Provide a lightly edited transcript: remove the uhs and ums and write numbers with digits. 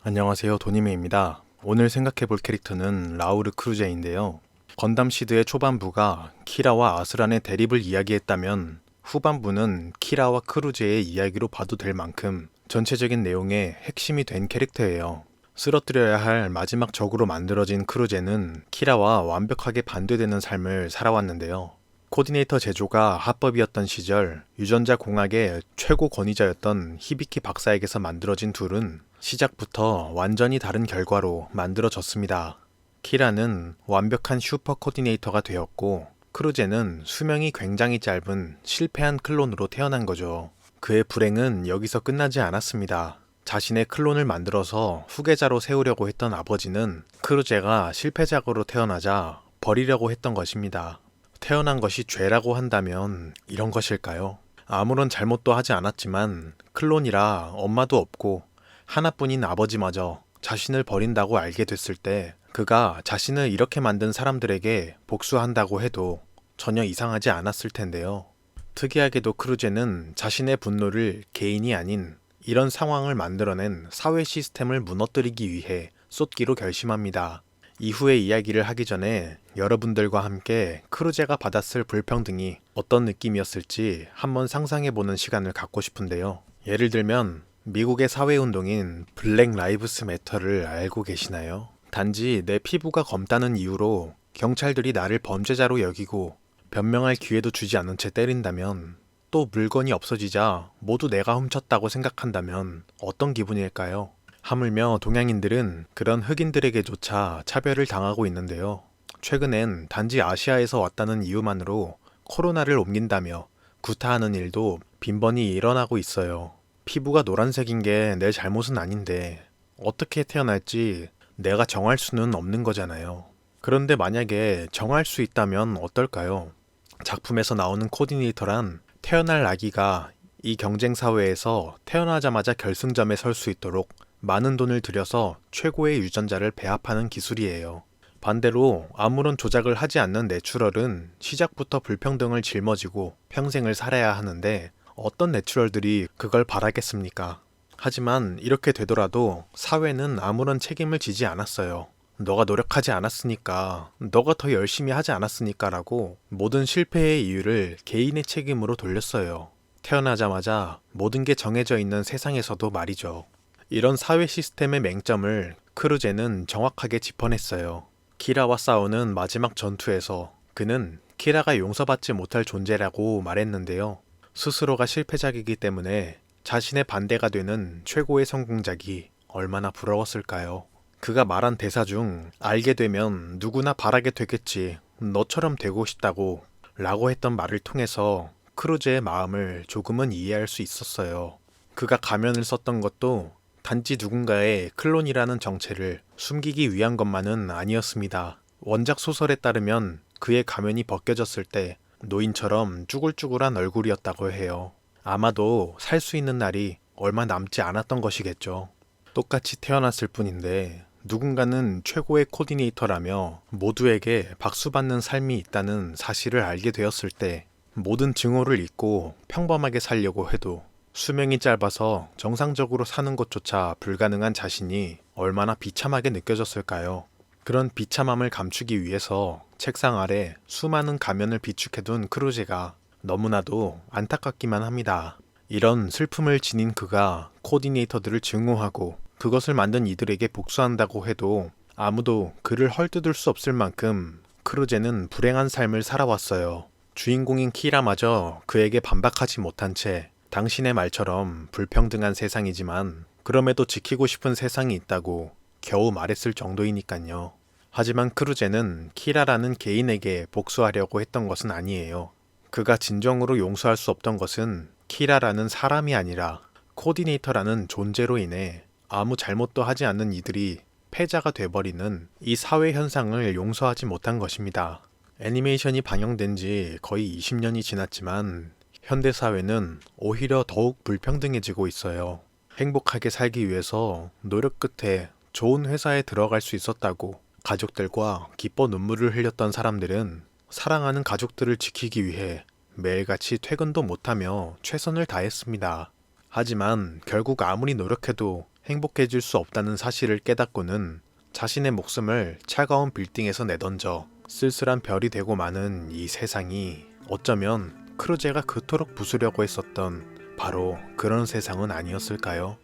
안녕하세요, 도니메입니다. 오늘 생각해볼 캐릭터는 라우르 크루제인데요. 건담 시드의 초반부가 키라와 아스란의 대립을 이야기했다면 후반부는 키라와 크루제의 이야기로 봐도 될 만큼 전체적인 내용의 핵심이 된 캐릭터예요. 쓰러뜨려야 할 마지막 적으로 만들어진 크루제는 키라와 완벽하게 반대되는 삶을 살아왔는데요. 코디네이터 제조가 합법이었던 시절 유전자 공학의 최고 권위자였던 히비키 박사에게서 만들어진 둘은 시작부터 완전히 다른 결과로 만들어졌습니다. 키라는 완벽한 슈퍼 코디네이터가 되었고 크루제는 수명이 굉장히 짧은 실패한 클론으로 태어난 거죠. 그의 불행은 여기서 끝나지 않았습니다. 자신의 클론을 만들어서 후계자로 세우려고 했던 아버지는 크루제가 실패작으로 태어나자 버리려고 했던 것입니다. 태어난 것이 죄라고 한다면 이런 것일까요? 아무런 잘못도 하지 않았지만 클론이라 엄마도 없고 하나뿐인 아버지마저 자신을 버린다고 알게 됐을 때 그가 자신을 이렇게 만든 사람들에게 복수한다고 해도 전혀 이상하지 않았을 텐데요. 특이하게도 크루제는 자신의 분노를 개인이 아닌 이런 상황을 만들어낸 사회 시스템을 무너뜨리기 위해 쏟기로 결심합니다. 이후의 이야기를 하기 전에 여러분들과 함께 크루제가 받았을 불평등이 어떤 느낌이었을지 한번 상상해보는 시간을 갖고 싶은데요. 예를 들면 미국의 사회운동인 블랙 라이브스 매터를 알고 계시나요? 단지 내 피부가 검다는 이유로 경찰들이 나를 범죄자로 여기고 변명할 기회도 주지 않은 채 때린다면, 또 물건이 없어지자 모두 내가 훔쳤다고 생각한다면 어떤 기분일까요? 하물며 동양인들은 그런 흑인들에게조차 차별을 당하고 있는데요. 최근엔 단지 아시아에서 왔다는 이유만으로 코로나를 옮긴다며 구타하는 일도 빈번히 일어나고 있어요. 피부가 노란색인 게 내 잘못은 아닌데 어떻게 태어날지 내가 정할 수는 없는 거잖아요. 그런데 만약에 정할 수 있다면 어떨까요? 작품에서 나오는 코디네이터란 태어날 아기가 이 경쟁 사회에서 태어나자마자 결승점에 설 수 있도록 많은 돈을 들여서 최고의 유전자를 배합하는 기술이에요. 반대로 아무런 조작을 하지 않는 내추럴은 시작부터 불평등을 짊어지고 평생을 살아야 하는데 어떤 내추럴들이 그걸 바라겠습니까? 하지만 이렇게 되더라도 사회는 아무런 책임을 지지 않았어요. 너가 노력하지 않았으니까, 너가 더 열심히 하지 않았으니까 라고 모든 실패의 이유를 개인의 책임으로 돌렸어요. 태어나자마자 모든 게 정해져 있는 세상에서도 말이죠. 이런 사회 시스템의 맹점을 크루제는 정확하게 짚어냈어요. 키라와 싸우는 마지막 전투에서 그는 키라가 용서받지 못할 존재라고 말했는데요. 스스로가 실패작이기 때문에 자신의 반대가 되는 최고의 성공작이 얼마나 부러웠을까요? 그가 말한 대사 중 알게 되면 누구나 바라게 되겠지, 너처럼 되고 싶다고 라고 했던 말을 통해서 크루제의 마음을 조금은 이해할 수 있었어요. 그가 가면을 썼던 것도 단지 누군가의 클론이라는 정체를 숨기기 위한 것만은 아니었습니다. 원작 소설에 따르면 그의 가면이 벗겨졌을 때 노인처럼 쭈글쭈글한 얼굴이었다고 해요. 아마도 살 수 있는 날이 얼마 남지 않았던 것이겠죠. 똑같이 태어났을 뿐인데 누군가는 최고의 코디네이터라며 모두에게 박수받는 삶이 있다는 사실을 알게 되었을 때 모든 증오를 잊고 평범하게 살려고 해도 수명이 짧아서 정상적으로 사는 것조차 불가능한 자신이 얼마나 비참하게 느껴졌을까요? 그런 비참함을 감추기 위해서 책상 아래 수많은 가면을 비축해둔 크루제가 너무나도 안타깝기만 합니다. 이런 슬픔을 지닌 그가 코디네이터들을 증오하고 그것을 만든 이들에게 복수한다고 해도 아무도 그를 헐뜯을 수 없을 만큼 크루제는 불행한 삶을 살아왔어요. 주인공인 키라마저 그에게 반박하지 못한 채 당신의 말처럼 불평등한 세상이지만 그럼에도 지키고 싶은 세상이 있다고 겨우 말했을 정도이니깐요. 하지만 크루제는 키라라는 개인에게 복수하려고 했던 것은 아니에요. 그가 진정으로 용서할 수 없던 것은 키라라는 사람이 아니라 코디네이터라는 존재로 인해 아무 잘못도 하지 않는 이들이 패자가 돼버리는 이 사회 현상을 용서하지 못한 것입니다. 애니메이션이 방영된 지 거의 20년이 지났지만 현대사회는 오히려 더욱 불평등해지고 있어요. 행복하게 살기 위해서 노력 끝에 좋은 회사에 들어갈 수 있었다고 가족들과 기뻐 눈물을 흘렸던 사람들은 사랑하는 가족들을 지키기 위해 매일같이 퇴근도 못하며 최선을 다했습니다. 하지만 결국 아무리 노력해도 행복해질 수 없다는 사실을 깨닫고는 자신의 목숨을 차가운 빌딩에서 내던져 쓸쓸한 별이 되고 마는 이 세상이 어쩌면 크루제가 그토록 부수려고 했었던 바로 그런 세상은 아니었을까요?